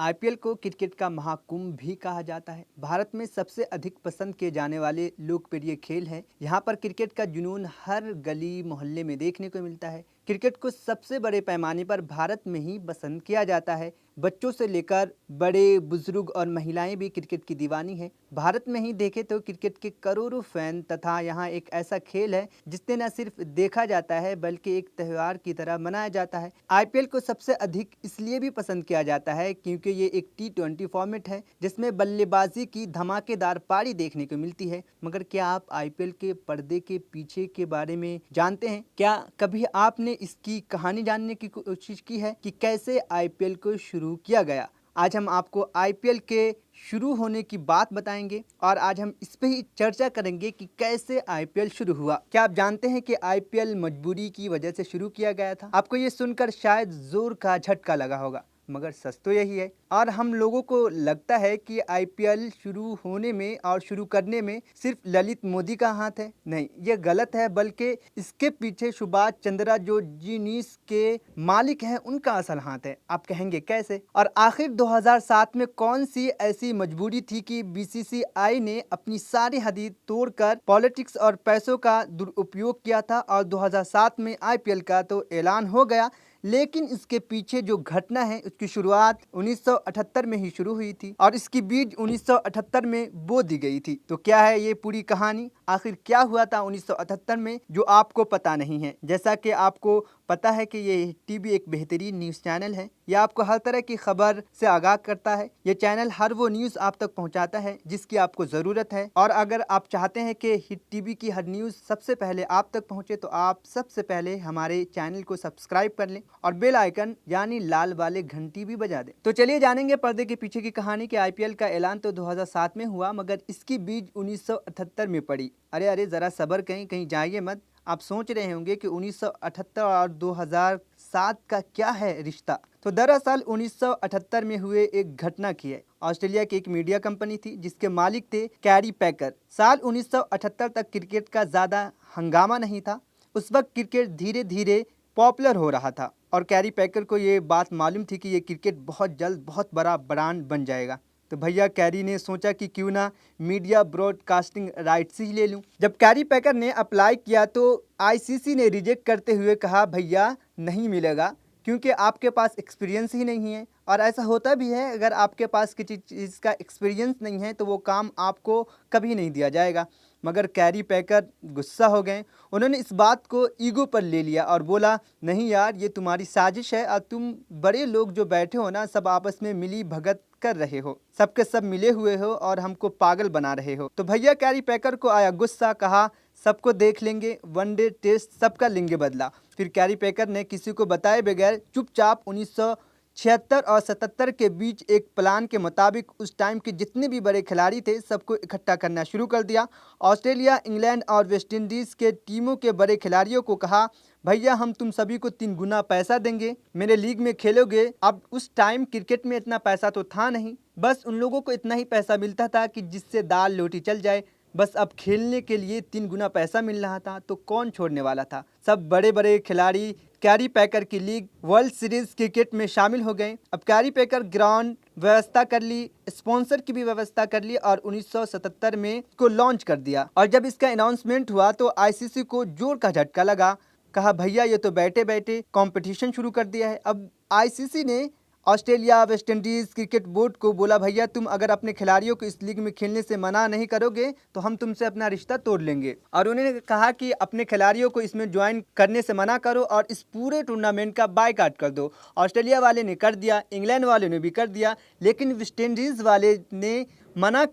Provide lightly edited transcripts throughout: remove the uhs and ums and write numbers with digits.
IPL को cricket का महाकुंभ भी कहा जाता है। भारत में सबसे अधिक पसंद किए जाने वाले लोकप्रिय खेल है। यहाँ पर क्रिकेट का जुनून हर गली मोहल्ले में देखने को मिलता है। क्रिकेट को सबसे बड़े पैमाने पर भारत में ही पसंद किया जाता है। बच्चों से लेकर बड़े बुजुर्ग और महिलाएं भी क्रिकेट की दीवानी है। भारत में ही देखें तो क्रिकेट के करोड़ों फैन तथा यहाँ एक ऐसा खेल है जिसने न सिर्फ देखा जाता है बल्कि एक त्यौहार की तरह मनाया जाता है। आईपीएल को सबसे अधिक इसलिए भी पसंद किया जाता है क्योंकि ये एक टी20 फॉर्मेट है जिसमें बल्लेबाजी की धमाकेदार पारी देखने को मिलती है। मगर क्या आप आईपीएल के पर्दे के पीछे के बारे में जानते हैं? क्या कभी आपने इसकी कहानी जानने की कोशिश की है कि कैसे आईपीएल को शुरू किया गया? आज हम आपको आईपीएल के शुरू होने की बात बताएंगे और आज हम इस पे ही चर्चा करेंगे कि कैसे आईपीएल शुरू हुआ। क्या आप जानते हैं कि आईपीएल मजबूरी की वजह से शुरू किया गया था? आपको ये सुनकर शायद जोर का झटका लगा होगा, मगर सच तो यही है। और हम लोगों को लगता है कि आईपीएल शुरू होने में और शुरू करने में सिर्फ ललित मोदी का हाथ है। नहीं, ये गलत है, बल्कि इसके पीछे सुभाष चंद्रा जो जीनियस के मालिक हैं उनका असल हाथ है। आप कहेंगे कैसे? और आखिर 2007 में कौन सी ऐसी मजबूरी थी कि बीसीसीआई ने अपनी सारी हदीद तोड़कर पॉलिटिक्स और पैसों का दुरुपयोग किया था और 2007 में आईपीएल का तो ऐलान हो गया। लेकिन इसके पीछे जो घटना है उसकी शुरुआत 1978 में ही शुरू हुई थी और इसकी बीज 1978 में बो दी गई थी। तो क्या है ये पूरी कहानी? आखिर क्या हुआ था 1978 में जो आपको पता नहीं है? जैसा कि आपको पता है कि ये टीवी एक बेहतरीन न्यूज़ चैनल है। यह आपको हर तरह की खबर से आगाह करता है। ये चैनल हर वो न्यूज़ आप तक पहुंचाता है जिसकी आपको ज़रूरत है। और अगर आप चाहते हैं कि हिट टीवी की हर न्यूज़ सबसे पहले आप तक पहुंचे तो आप सबसे पहले हमारे चैनल को सब्सक्राइब कर लें और बेल आइकन यानी लाल वाले घंटी भी बजा दें। तो चलिए जानेंगे पर्दे के पीछे की कहानी कि आईपीएल का ऐलान तो 2007 में हुआ मगर इसकी बीज 1978 में पड़ी। अरे अरे जरा सब्र कहीं कहीं जाइए मत। आप सोच रहे होंगे कि 1978 और 2007 का क्या है रिश्ता? तो दरअसल 1978 में हुए एक घटना की है। ऑस्ट्रेलिया की एक मीडिया कंपनी थी जिसके मालिक थे कैरी पैकर। साल 1978 तक क्रिकेट का ज़्यादा हंगामा नहीं था। उस वक्त क्रिकेट धीरे धीरे पॉपुलर हो रहा था और कैरी पैकर को ये बात मालूम थी कि ये क्रिकेट बहुत जल्द बहुत बड़ा ब्रांड बन जाएगा। तो भैया कैरी ने सोचा कि क्यों ना मीडिया ब्रॉडकास्टिंग राइट्स ही ले लूं। जब कैरी पैकर ने अप्लाई किया तो आईसीसी ने रिजेक्ट करते हुए कहा भैया नहीं मिलेगा क्योंकि आपके पास एक्सपीरियंस ही नहीं है। और ऐसा होता भी है, अगर आपके पास किसी चीज़ का एक्सपीरियंस नहीं है तो वो काम आपको कभी नहीं दिया जाएगा। मगर कैरी पैकर गुस्सा हो गए। उन्होंने इस बात को ईगो पर ले लिया और बोला नहीं यार, ये तुम्हारी साजिश है और तुम बड़े लोग जो बैठे हो ना सब आपस में मिली भगत कर रहे हो, सबके सब मिले हुए हो और हमको पागल बना रहे हो। तो भैया कैरी पैकर को आया गुस्सा, कहा सबको देख लेंगे, वनडे टेस्ट सबका लेंगे बदला। फिर कैरी पैकर ने किसी को बताए बगैर चुपचाप 1976 और 77 के बीच एक प्लान के मुताबिक उस टाइम के जितने भी बड़े खिलाड़ी थे सबको इकट्ठा करना शुरू कर दिया। ऑस्ट्रेलिया, इंग्लैंड और वेस्ट इंडीज़ के टीमों के बड़े खिलाड़ियों को कहा भैया हम तुम सभी को 3 गुना पैसा देंगे, मेरे लीग में खेलोगे। अब उस टाइम क्रिकेट में इतना पैसा तो था नहीं, बस उन लोगों को इतना ही पैसा मिलता था कि जिससे दाल रोटी चल जाए। बस अब खेलने के लिए 3 गुना पैसा मिल रहा था तो कौन छोड़ने वाला था। सब बड़े बड़े खिलाड़ी कैरी पैकर की लीग वर्ल्ड सीरीज क्रिकेट में शामिल हो गए। अब कैरी पैकर ग्राउंड व्यवस्था कर ली, स्पॉन्सर की भी व्यवस्था कर ली और 1977 में इसको लॉन्च कर दिया। और जब इसका अनाउंसमेंट हुआ तो आईसीसी को जोर का झटका लगा। कहा भैया ये तो बैठे बैठे कंपटीशन शुरू कर दिया है। अब आईसीसी ने Australia, West Indies cricket board को बोला भैया तुम अगर अपने खिलाड़ियों को इस लीग में खेलने से मना नहीं करोगे तो हम तुमसे अपना रिश्ता तोड़ लेंगे। और उन्होंने कहा कि अपने खिलाड़ियों को इसमें ज्वाइन करने से मना करो और इस पूरे टूर्नामेंट का बायकॉट कर दो। ऑस्ट्रेलिया वाले ने कर दिया, इंग्लैंड वाले ने भी कर दिया, लेकिन वेस्ट इंडीज़ वाले ने मना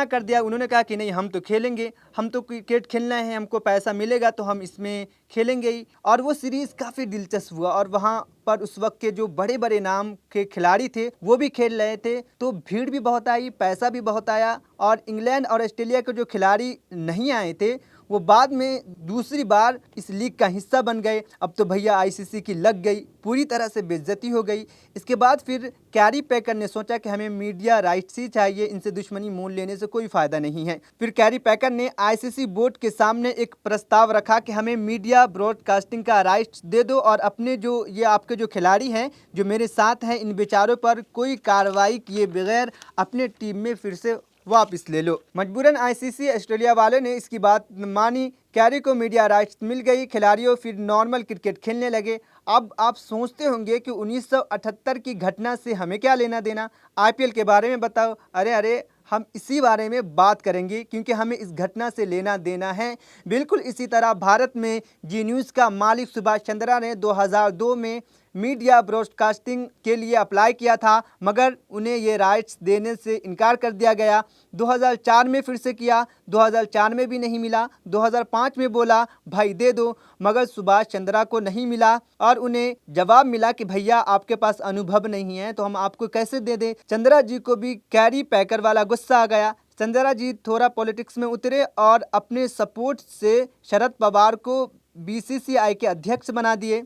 कर दिया। उन्होंने कहा कि नहीं हम तो खेलेंगे, हम तो क्रिकेट खेलना है, हमको पैसा मिलेगा तो हम इसमें खेलेंगे ही। और वो सीरीज़ काफ़ी दिलचस्प हुआ और वहाँ पर उस वक्त के जो बड़े बड़े नाम के खिलाड़ी थे वो भी खेल रहे थे, तो भीड़ भी बहुत आई, पैसा भी बहुत आया। और इंग्लैंड और ऑस्ट्रेलिया के जो खिलाड़ी नहीं आए थे वो बाद में दूसरी बार इस लीग का हिस्सा बन गए। अब तो भैया आईसीसी की लग गई, पूरी तरह से बेइज्जती हो गई। इसके बाद फिर कैरी पैकर ने सोचा कि हमें मीडिया राइट्स ही चाहिए, इनसे दुश्मनी मोल लेने से कोई फायदा नहीं है। फिर कैरी पैकर ने आईसीसी बोर्ड के सामने एक प्रस्ताव रखा कि हमें मीडिया ब्रॉडकास्टिंग का राइट्स दे दो और अपने जो ये आपके जो खिलाड़ी हैं जो मेरे साथ हैं, इन बेचारों पर कोई कार्रवाई किए बगैर अपने टीम में फिर से वापस ले लो। मजबूरन आईसीसी ऑस्ट्रेलिया वालों ने इसकी बात मानी। कैरी को मीडिया राइट्स मिल गई, खिलाड़ियों फिर नॉर्मल क्रिकेट खेलने लगे। अब आप सोचते होंगे कि 1978 की घटना से हमें क्या लेना देना, आईपीएल के बारे में बताओ। अरे अरे, हम इसी बारे में बात करेंगे क्योंकि हमें इस घटना से लेना देना है। बिल्कुल इसी तरह भारत में जी न्यूज़ का मालिक सुभाष चंद्रा ने 2002 में मीडिया ब्रॉडकास्टिंग के लिए अप्लाई किया था, मगर उन्हें ये राइट्स देने से इनकार कर दिया गया। 2004 में फिर से किया, 2004 में भी नहीं मिला। 2005 में बोला भाई दे दो, मगर सुभाष चंद्रा को नहीं मिला और उन्हें जवाब मिला कि भैया आपके पास अनुभव नहीं है तो हम आपको कैसे दे दें। चंद्रा जी को भी कैरी पैकर वाला गुस्सा आ गया। चंद्रा जी थोड़ा पॉलिटिक्स में उतरे और अपने सपोर्ट से शरद पवार को बीसीसीआई के अध्यक्ष बना दिए।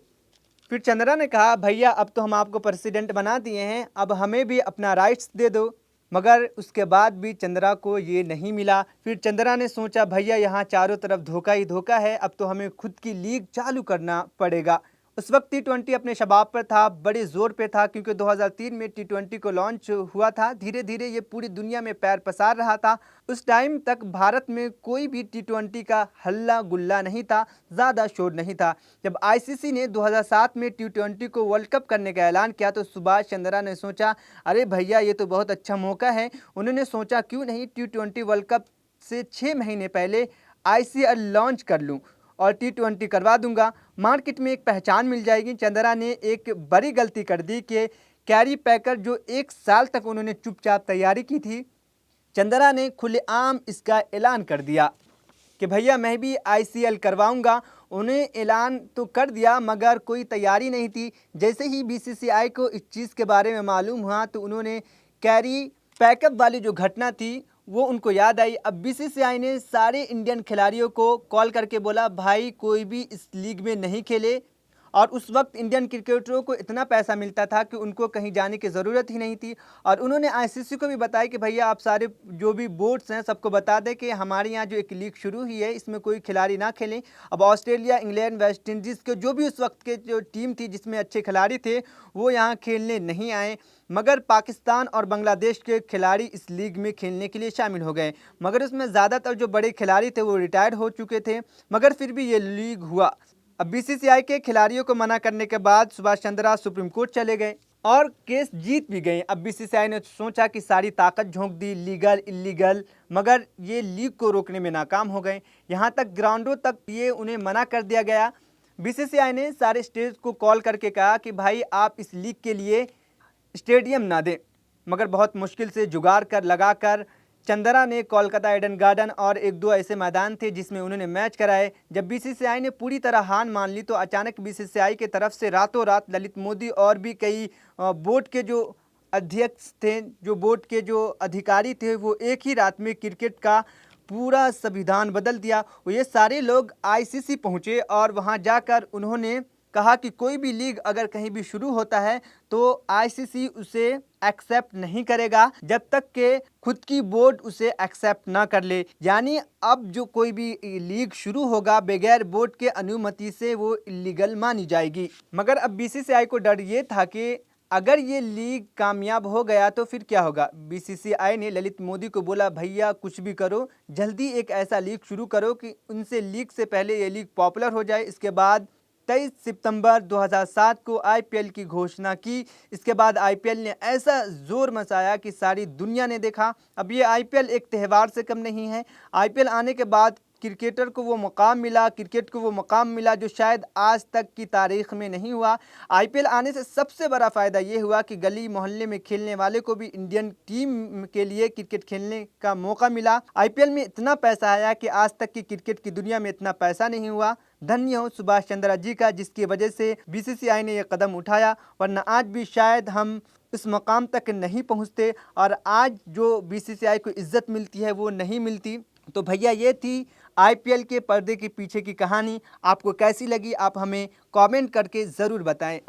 फिर चंद्रा ने कहा भैया अब तो हम आपको प्रेसिडेंट बना दिए हैं, अब हमें भी अपना राइट्स दे दो। मगर उसके बाद भी चंद्रा को ये नहीं मिला। फिर चंद्रा ने सोचा भैया यहाँ चारों तरफ धोखा ही धोखा है, अब तो हमें खुद की लीग चालू करना पड़ेगा। उस वक्त टी20 अपने शबाब पर था, बड़े ज़ोर पे था क्योंकि 2003 में टी20 को लॉन्च हुआ था। धीरे धीरे ये पूरी दुनिया में पैर पसार रहा था। उस टाइम तक भारत में कोई भी टी20 का हल्ला गुल्ला नहीं था, ज़्यादा शोर नहीं था। जब आईसीसी ने 2007 में टी20 को वर्ल्ड कप करने का ऐलान किया तो सुभाष चंद्रा ने सोचा अरे भैया ये तो बहुत अच्छा मौका है। उन्होंने सोचा क्यों नहीं टी20 वर्ल्ड कप से 6 महीने पहले आईसीएल लॉन्च कर लूँ और टी20 करवा दूंगा, मार्केट में एक पहचान मिल जाएगी। चंद्रा ने एक बड़ी गलती कर दी कि कैरी पैकर जो 1 साल तक उन्होंने चुपचाप तैयारी की थी, चंद्रा ने खुलेआम इसका ऐलान कर दिया कि भैया मैं भी आईसीएल करवाऊंगा। उन्हें ऐलान तो कर दिया मगर कोई तैयारी नहीं थी। जैसे ही बीसीसीआई को इस चीज़ के बारे में मालूम हुआ तो उन्होंने कैरी पैकअप वाली जो घटना थी वो उनको याद आई। अब बीसीसीआई ने सारे इंडियन खिलाड़ियों को कॉल करके बोला भाई कोई भी इस लीग में नहीं खेले। और उस वक्त इंडियन क्रिकेटरों को इतना पैसा मिलता था कि उनको कहीं जाने की ज़रूरत ही नहीं थी। और उन्होंने आईसीसी को भी बताया कि भैया आप सारे जो भी बोर्ड्स हैं सबको बता दें कि हमारे यहाँ जो एक लीग शुरू हुई है इसमें कोई खिलाड़ी ना खेलें। अब ऑस्ट्रेलिया, इंग्लैंड, वेस्ट इंडीज़ के जो भी उस वक्त के जो टीम थी जिसमें अच्छे खिलाड़ी थे वो यहाँ खेलने नहीं आए, मगर पाकिस्तान और बांग्लादेश के खिलाड़ी इस लीग में खेलने के लिए शामिल हो गए। मगर उसमें ज़्यादातर जो बड़े खिलाड़ी थे वो रिटायर हो चुके थे, मगर फिर भी ये लीग हुआ। अब बीसीसीआई के खिलाड़ियों को मना करने के बाद सुभाष चंद्रा सुप्रीम कोर्ट चले गए और केस जीत भी गए। अब बीसीसीआई ने सोचा कि सारी ताकत झोंक दी, लीगल इलीगल, मगर ये लीग को रोकने में नाकाम हो गए। यहाँ तक ग्राउंडों तक ये उन्हें मना कर दिया गया। बीसीसीआई ने सारे स्टेट को कॉल करके कहा कि भाई आप इस लीग के लिए स्टेडियम ना दें, मगर बहुत मुश्किल से जुगाड़ कर लगाकर चंद्रा ने कोलकाता ईडन गार्डन और 1-2 ऐसे मैदान थे जिसमें उन्होंने मैच कराए। जब बीसीसीआई ने पूरी तरह हार मान ली तो अचानक बीसीसीआई की तरफ से रातों रात ललित मोदी और भी कई बोर्ड के जो अध्यक्ष थे, जो बोर्ड के जो अधिकारी थे, वो एक ही रात में क्रिकेट का पूरा संविधान बदल दिया। वो ये सारे लोग आईसीसी पहुँचे और वहाँ जाकर उन्होंने कहा कि कोई भी लीग अगर कहीं भी शुरू होता है तो आईसीसी उसे एक्सेप्ट नहीं करेगा जब तक के खुद की बोर्ड उसे एक्सेप्ट ना कर ले। यानी अब जो कोई भी लीग शुरू होगा बगैर बोर्ड के अनुमति से वो इलीगल मानी जाएगी। मगर अब बीसीसीआई को डर ये था कि अगर ये लीग कामयाब हो गया तो फिर क्या होगा। बीसीसीआई ने ललित मोदी को बोला भैया कुछ भी करो, जल्दी एक ऐसा लीग शुरू करो कि उनसे लीग से पहले ये लीग पॉपुलर हो जाए। इसके बाद 23 सितंबर 2007 को आईपीएल की घोषणा की। इसके बाद आईपीएल ने ऐसा जोर मचाया कि सारी दुनिया ने देखा। अब ये आईपीएल एक त्यौहार से कम नहीं है। आईपीएल आने के बाद क्रिकेटर को वो मुकाम मिला, क्रिकेट को वो मुकाम मिला जो शायद आज तक की तारीख में नहीं हुआ। आईपीएल आने से सबसे बड़ा फ़ायदा ये हुआ कि गली मोहल्ले में खेलने वाले को भी इंडियन टीम के लिए क्रिकेट खेलने का मौका मिला। आईपीएल में इतना पैसा आया कि आज तक की क्रिकेट की दुनिया में इतना पैसा नहीं हुआ। धन्य हो सुभाष चंद्रा जी का, जिसकी वजह से बीसीसीआई ने यह कदम उठाया, वरना आज भी शायद हम इस मकाम तक नहीं पहुंचते और आज जो बीसीसीआई को इज्जत मिलती है वो नहीं मिलती। तो भैया ये थी आईपीएल के पर्दे के पीछे की कहानी आपको कैसी लगी, आप हमें कमेंट करके ज़रूर बताएं।